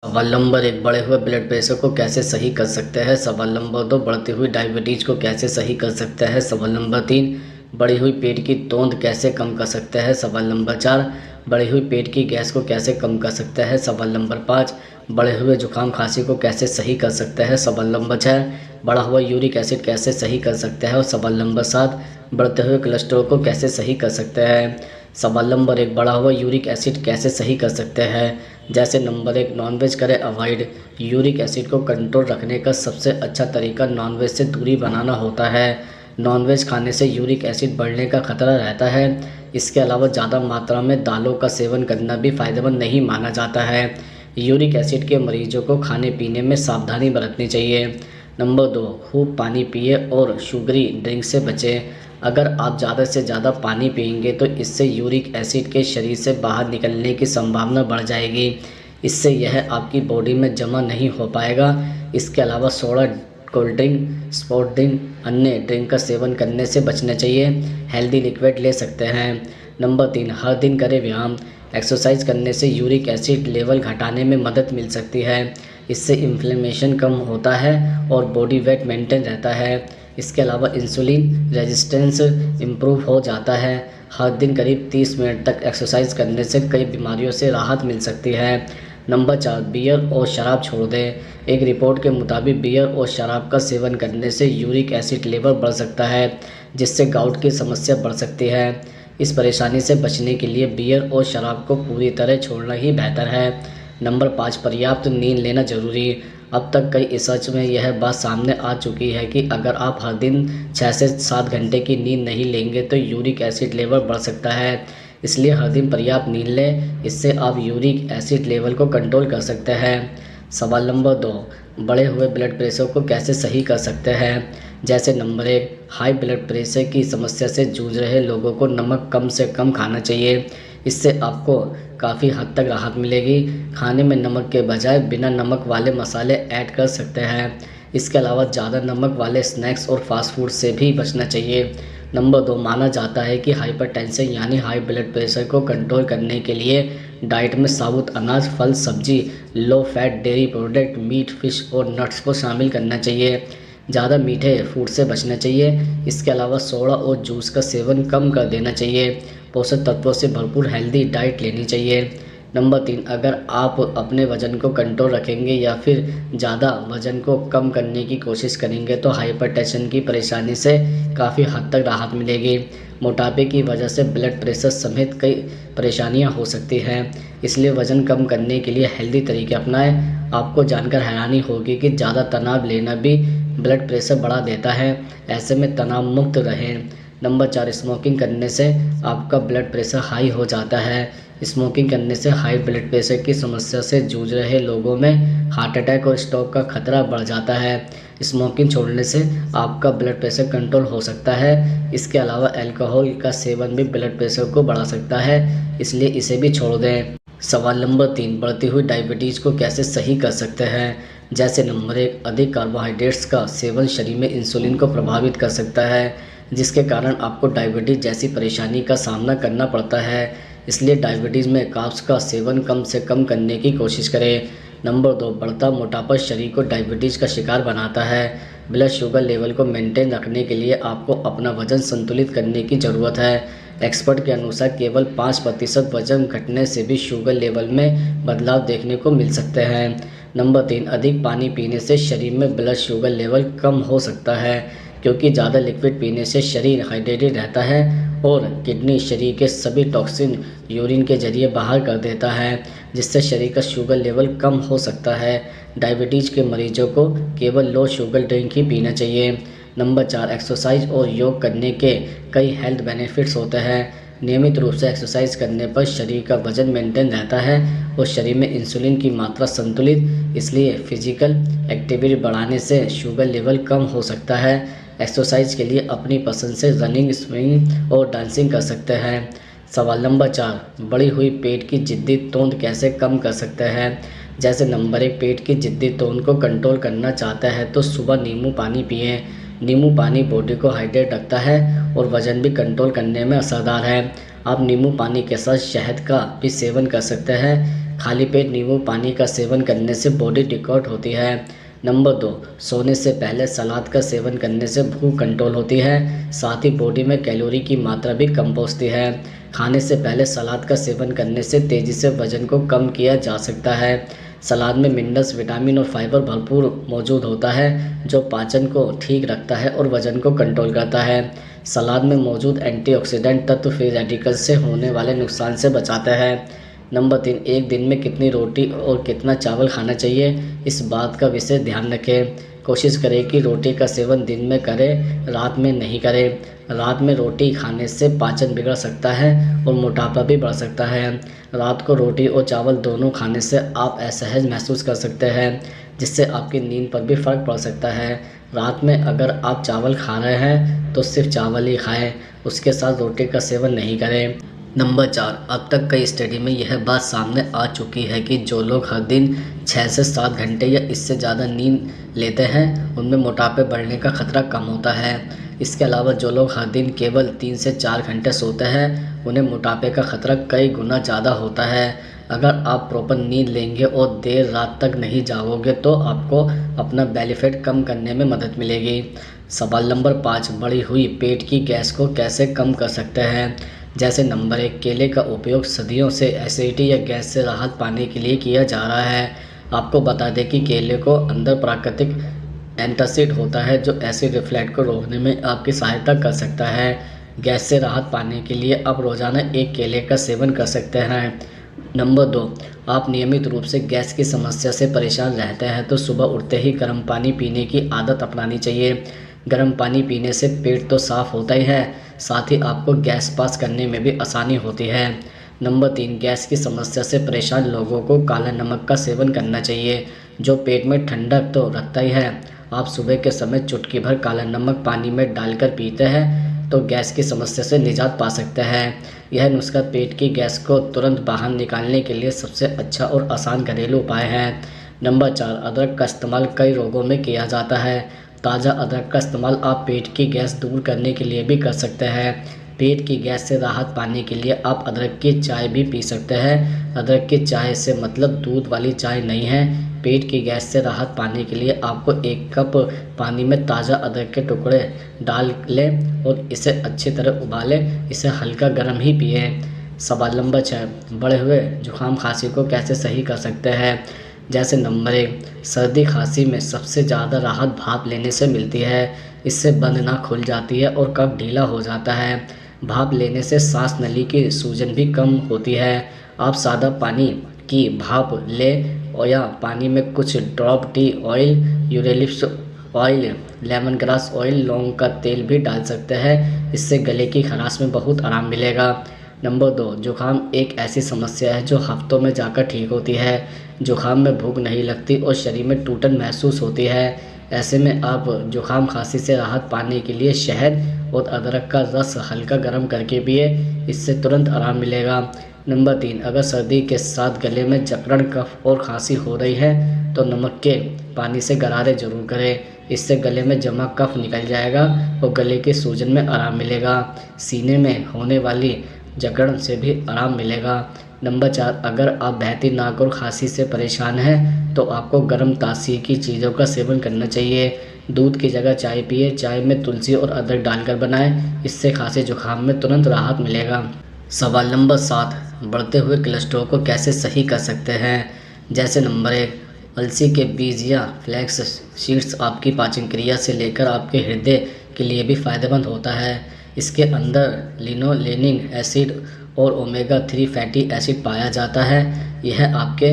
सवाल नंबर 1, बढ़े हुए ब्लड प्रेशर को कैसे सही कर सकते हैं। सवाल नंबर 2, बढ़ती हुई डायबिटीज़ को कैसे सही कर सकते हैं। सवाल नंबर 3, बढ़ी हुई पेट की तोंद कैसे कम कर सकते हैं। सवाल नंबर 4, बढ़ी हुई पेट की गैस को कैसे कम कर सकते हैं। सवाल नंबर 5, बढ़े हुए जुकाम खांसी को कैसे सही कर सकते हैं। सवाल नंबर 6, बढ़ा हुआ यूरिक एसिड कैसे सही कर सकते हैं। और सवाल नंबर 7, बढ़ते हुए कोलेस्ट्रॉल को कैसे सही कर सकते हैं। सवाल नंबर 1, बढ़ा हुआ यूरिक एसिड कैसे सही कर सकते हैं। जैसे नंबर 1, नॉनवेज करें अवॉइड। यूरिक एसिड को कंट्रोल रखने का सबसे अच्छा तरीका नॉनवेज से दूरी बनाना होता है। नॉनवेज खाने से यूरिक एसिड बढ़ने का खतरा रहता है। इसके अलावा ज़्यादा मात्रा में दालों का सेवन करना भी फ़ायदेमंद नहीं माना जाता है। यूरिक एसिड के मरीजों को खाने पीने में सावधानी बरतनी चाहिए। नंबर 2, खूब पानी पिए और शुगरी ड्रिंक से बचें। अगर आप ज़्यादा से ज़्यादा पानी पिएंगे तो इससे यूरिक एसिड के शरीर से बाहर निकलने की संभावना बढ़ जाएगी। इससे यह आपकी बॉडी में जमा नहीं हो पाएगा। इसके अलावा soda, cold drink, sport drink, अन्य ड्रिंक का सेवन करने से बचना चाहिए। हेल्दी लिक्विड ले सकते हैं। नंबर 3, हर दिन करें व्यायाम। एक्सरसाइज करने से यूरिक एसिड लेवल घटाने में मदद मिल सकती है। इससे इन्फ्लेमेशन कम होता है और बॉडी वेट मेंटेन रहता है। इसके अलावा इंसुलिन रेजिस्टेंस इम्प्रूव हो जाता है। हर दिन करीब 30 मिनट तक एक्सरसाइज करने से कई बीमारियों से राहत मिल सकती है। नंबर 4, बियर और शराब छोड़ दें। एक रिपोर्ट के मुताबिक बियर और शराब का सेवन करने से यूरिक एसिड लेवल बढ़ सकता है, जिससे गाउट की समस्या बढ़ सकती है। इस परेशानी से बचने के लिए बियर और शराब को पूरी तरह छोड़ना ही बेहतर है। नंबर 5, पर्याप्त नींद लेना जरूरी। अब तक कई रिसर्च में यह बात सामने आ चुकी है कि अगर आप हर दिन 6 से 7 घंटे की नींद नहीं लेंगे तो यूरिक एसिड लेवल बढ़ सकता है। इसलिए हर दिन पर्याप्त नींद लें। इससे आप यूरिक एसिड लेवल को कंट्रोल कर सकते हैं। सवाल नंबर 2, बढ़े हुए ब्लड प्रेशर को कैसे सही कर सकते हैं। जैसे नंबर 1, हाई ब्लड प्रेशर की समस्या से जूझ रहे लोगों को नमक कम से कम खाना चाहिए। इससे आपको काफ़ी हद तक राहत मिलेगी। खाने में नमक के बजाय बिना नमक वाले मसाले ऐड कर सकते हैं। इसके अलावा ज़्यादा नमक वाले स्नैक्स और फास्ट फूड से भी बचना चाहिए। नंबर 2, माना जाता है कि हाइपरटेंशन यानी हाई ब्लड प्रेशर को कंट्रोल करने के लिए डाइट में साबुत अनाज, फल, सब्जी, low fat dairy product, meat, fish और नट्स को शामिल करना चाहिए। ज़्यादा मीठे फूड से बचना चाहिए। इसके अलावा सोडा और जूस का सेवन कम कर देना चाहिए। पोषक तत्वों से भरपूर हेल्दी डाइट लेनी चाहिए। नंबर 3, अगर आप अपने वज़न को कंट्रोल रखेंगे या फिर ज़्यादा वज़न को कम करने की कोशिश करेंगे तो हाइपरटेंशन की परेशानी से काफ़ी हद तक राहत मिलेगी। मोटापे की वजह से ब्लड प्रेशर समेत कई परेशानियां हो सकती हैं। इसलिए वज़न कम करने के लिए हेल्दी तरीके अपनाएं। आपको जानकर हैरानी होगी कि ज़्यादा तनाव लेना भी ब्लड प्रेशर बढ़ा देता है। ऐसे में तनाव मुक्त रहें। नंबर 4, स्मोकिंग करने से आपका ब्लड प्रेशर हाई हो जाता है। स्मोकिंग करने से हाई ब्लड प्रेशर की समस्या से जूझ रहे लोगों में हार्ट अटैक और स्ट्रोक का खतरा बढ़ जाता है। स्मोकिंग छोड़ने से आपका ब्लड प्रेशर कंट्रोल हो सकता है। इसके अलावा अल्कोहल का सेवन भी ब्लड प्रेशर को बढ़ा सकता है, इसलिए इसे भी छोड़ दें। सवाल नंबर 3, बढ़ती हुई डायबिटीज़ को कैसे सही कर सकते हैं। जैसे नंबर 1, अधिक कार्बोहाइड्रेट्स का सेवन शरीर में इंसुलिन को प्रभावित कर सकता है, जिसके कारण आपको डायबिटीज़ जैसी परेशानी का सामना करना पड़ता है। इसलिए डायबिटीज़ में कार्ब्स का सेवन कम से कम करने की कोशिश करें। नंबर 2, बढ़ता मोटापा शरीर को डायबिटीज़ का शिकार बनाता है। ब्लड शुगर लेवल को मेंटेन रखने के लिए आपको अपना वजन संतुलित करने की ज़रूरत है। एक्सपर्ट के अनुसार केवल 5% वजन घटने से भी शुगर लेवल में बदलाव देखने को मिल सकते हैं। नंबर 3, अधिक पानी पीने से शरीर में ब्लड शुगर लेवल कम हो सकता है, क्योंकि ज़्यादा लिक्विड पीने से शरीर हाइड्रेटेड रहता है और किडनी शरीर के सभी टॉक्सिन यूरिन के जरिए बाहर कर देता है, जिससे शरीर का शुगर लेवल कम हो सकता है। डायबिटीज़ के मरीजों को केवल लो शुगर ड्रिंक ही पीना चाहिए। नंबर 4, एक्सरसाइज और योग करने के कई हेल्थ बेनिफिट्स होते हैं। नियमित रूप से एक्सरसाइज करने पर शरीर का वजन मेंटेन रहता है और शरीर में इंसुलिन की मात्रा संतुलित, इसलिए फिजिकल एक्टिविटी बढ़ाने से शुगर लेवल कम हो सकता है। एक्सरसाइज के लिए अपनी पसंद से रनिंग, स्विमिंग और डांसिंग कर सकते हैं। सवाल नंबर 4, बढ़ी हुई पेट की जिद्दी तोंद कैसे कम कर सकते हैं। जैसे नंबर 1, पेट की जिद्दी तोंद को कंट्रोल करना चाहता है तो सुबह नींबू पानी पिएं। नींबू पानी बॉडी को हाइड्रेट रखता है और वज़न भी कंट्रोल करने में असरदार है। आप नींबू पानी के साथ शहद का भी सेवन कर सकते हैं। खाली पेट नींबू पानी का सेवन करने से बॉडी डिटॉक्स होती है। नंबर 2, सोने से पहले सलाद का सेवन करने से भूख कंट्रोल होती है, साथ ही बॉडी में कैलोरी की मात्रा भी कम पहुँचती है। खाने से पहले सलाद का सेवन करने से तेज़ी से वजन को कम किया जा सकता है। सलाद में मिनरल्स, विटामिन और फाइबर भरपूर मौजूद होता है, जो पाचन को ठीक रखता है और वजन को कंट्रोल करता है। सलाद में मौजूद एंटीऑक्सीडेंट तत्व फ्री रेडिकल से होने वाले नुकसान से बचाता है। नंबर 3, एक दिन में कितनी रोटी और कितना चावल खाना चाहिए, इस बात का विशेष ध्यान रखें। कोशिश करें कि रोटी का सेवन दिन में करें, रात में नहीं करें। रात में रोटी खाने से पाचन बिगड़ सकता है और मोटापा भी बढ़ सकता है। रात को रोटी और चावल दोनों खाने से आप असहज महसूस कर सकते हैं, जिससे आपकी नींद पर भी फर्क पड़ सकता है। रात में अगर आप चावल खा रहे हैं तो सिर्फ चावल ही खाएं, उसके साथ रोटी का सेवन नहीं करें। नंबर 4, अब तक कई स्टडी में यह बात सामने आ चुकी है कि जो लोग हर दिन 6 से 7 घंटे या इससे ज़्यादा नींद लेते हैं, उनमें मोटापे बढ़ने का खतरा कम होता है। इसके अलावा जो लोग हर दिन केवल 3 से 4 घंटे सोते हैं, उन्हें मोटापे का खतरा कई गुना ज़्यादा होता है। अगर आप प्रॉपर नींद लेंगे और देर रात तक नहीं जागोगे तो आपको अपना बेली फैट कम करने में मदद मिलेगी। सवाल नंबर 5, बढ़ी हुई पेट की गैस को कैसे कम कर सकते हैं। जैसे नंबर 1, केले का उपयोग सदियों से एसिडिटी या गैस से राहत पाने के लिए किया जा रहा है। आपको बता दें कि केले को अंदर प्राकृतिक एंटासिड होता है, जो एसिड रिफ्लक्स को रोकने में आपकी सहायता कर सकता है। गैस से राहत पाने के लिए आप रोज़ाना 1 केले का सेवन कर सकते हैं। नंबर 2, आप नियमित रूप से गैस की समस्या से परेशान रहते हैं तो सुबह उठते ही गर्म पानी पीने की आदत अपनानी चाहिए। गर्म पानी पीने से पेट तो साफ़ होता ही है, साथ ही आपको गैस पास करने में भी आसानी होती है। नंबर 3, गैस की समस्या से परेशान लोगों को काला नमक का सेवन करना चाहिए, जो पेट में ठंडक तो रखता ही है। आप सुबह के समय चुटकी भर काला नमक पानी में डालकर पीते हैं तो गैस की समस्या से निजात पा सकते हैं। यह नुस्खा पेट की गैस को तुरंत बाहर निकालने के लिए सबसे अच्छा और आसान घरेलू उपाय है। नंबर 4, अदरक का इस्तेमाल कई रोगों में किया जाता है। ताज़ा अदरक का इस्तेमाल आप पेट की गैस दूर करने के लिए भी कर सकते हैं। पेट की गैस से राहत पाने के लिए आप अदरक की चाय भी पी सकते हैं। अदरक की चाय से मतलब दूध वाली चाय नहीं है। पेट की गैस से राहत पाने के लिए आपको 1 कप पानी में ताज़ा अदरक के टुकड़े डाल लें और इसे अच्छी तरह उबालें। इसे हल्का गर्म ही पिए। सवाल नंबर 6, बढ़े हुए जुकाम खांसी को कैसे सही कर सकते हैं। जैसे नंबर 1, सर्दी खांसी में सबसे ज़्यादा राहत भाप लेने से मिलती है। इससे बंद नाक खुल जाती है और कफ ढीला हो जाता है। भाप लेने से सांस नली की सूजन भी कम होती है। आप सादा पानी की भाप लें और या पानी में कुछ drop T oil, eucalyptus oil, lemon grass oil, लौंग का तेल भी डाल सकते हैं। इससे गले की खराश में बहुत आराम मिलेगा। नंबर 2, जुकाम एक ऐसी समस्या है जो हफ्तों में जाकर ठीक होती है। जुकाम में भूख नहीं लगती और शरीर में टूटन महसूस होती है। ऐसे में आप जुकाम खांसी से राहत पाने के लिए शहद और अदरक का रस हल्का गर्म करके पिए, इससे तुरंत आराम मिलेगा। नंबर 3, अगर सर्दी के साथ गले में जकड़न, कफ और खांसी हो रही है तो नमक के पानी से गरारे जरूर करें। इससे गले में जमा कफ निकल जाएगा और गले के सूजन में आराम मिलेगा। सीने में होने वाली जकड़न से भी आराम मिलेगा। नंबर 4, अगर आप बहती नाक और खांसी से परेशान हैं तो आपको गर्म तासीर की चीज़ों का सेवन करना चाहिए। दूध की जगह चाय पिए। चाय में तुलसी और अदरक डालकर बनाएं, इससे खांसी जुकाम में तुरंत राहत मिलेगा। सवाल नंबर 7, बढ़ते हुए कोलेस्ट्रॉल को कैसे सही कर सकते हैं। जैसे नंबर 1, अलसी के बीज या फ्लैक्स सीड्स आपकी पाचन क्रिया से लेकर आपके हृदय के लिए भी फायदेमंद होता है। इसके अंदर लिनोलेनिक एसिड और ओमेगा 3 फैटी एसिड पाया जाता है। यह आपके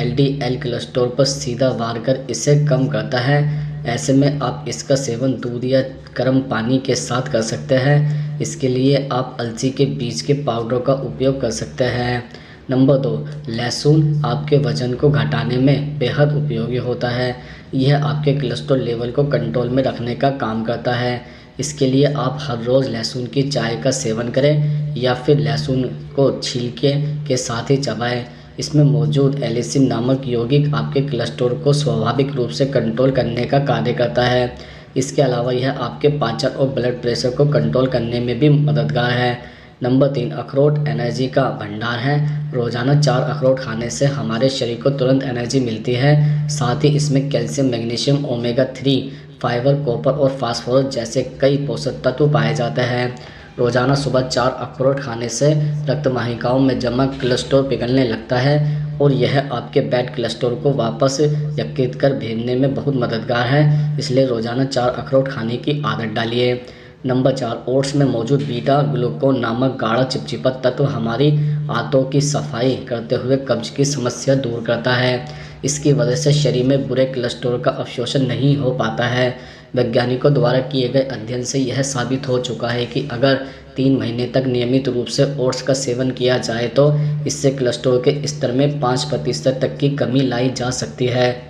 एलडीएल कोलेस्ट्रॉल पर सीधा वार कर इसे कम करता है। ऐसे में आप इसका सेवन दूध या गर्म पानी के साथ कर सकते हैं। इसके लिए आप अलसी के बीज के पाउडर का उपयोग कर सकते हैं। नंबर 2, लहसुन आपके वजन को घटाने में बेहद उपयोगी होता है। यह आपके कोलेस्ट्रॉल लेवल को कंट्रोल में रखने का काम करता है। इसके लिए आप हर रोज़ लहसुन की चाय का सेवन करें या फिर लहसुन को छिलके के साथ ही चबाएं। इसमें मौजूद एलिसिन नामक यौगिक आपके कोलेस्ट्रॉल को स्वाभाविक रूप से कंट्रोल करने का कार्य करता है। इसके अलावा यह आपके पाचन और ब्लड प्रेशर को कंट्रोल करने में भी मददगार है। नंबर 3, अखरोट एनर्जी का भंडार है। रोजाना 4 अखरोट खाने से हमारे शरीर को तुरंत एनर्जी मिलती है। साथ ही इसमें calcium, magnesium, omega 3, fibre, copper और फास्फोरस जैसे कई पोषक तत्व पाए जाते हैं। रोजाना सुबह 4 अखरोट खाने से रक्त वाहिकाओं में जमा कोलेस्ट्रॉल पिघलने लगता है और यह आपके बैड कोलेस्ट्रॉल को वापस यकृत कर भेजने में बहुत मददगार है। इसलिए रोजाना 4 अखरोट खाने की आदत डालिए। नंबर 4, ओट्स में मौजूद बीटा ग्लूकोन नामक गाढ़ा चिपचिपा तत्व हमारी आंतों की सफाई करते हुए कब्ज की समस्या दूर करता है। इसकी वजह से शरीर में बुरे कोलेस्ट्रॉल का अवशोषण नहीं हो पाता है। वैज्ञानिकों द्वारा किए गए अध्ययन से यह साबित हो चुका है कि अगर 3 महीने तक नियमित रूप से ओट्स का सेवन किया जाए तो इससे कोलेस्ट्रॉल के स्तर में 5% तक की कमी लाई जा सकती है।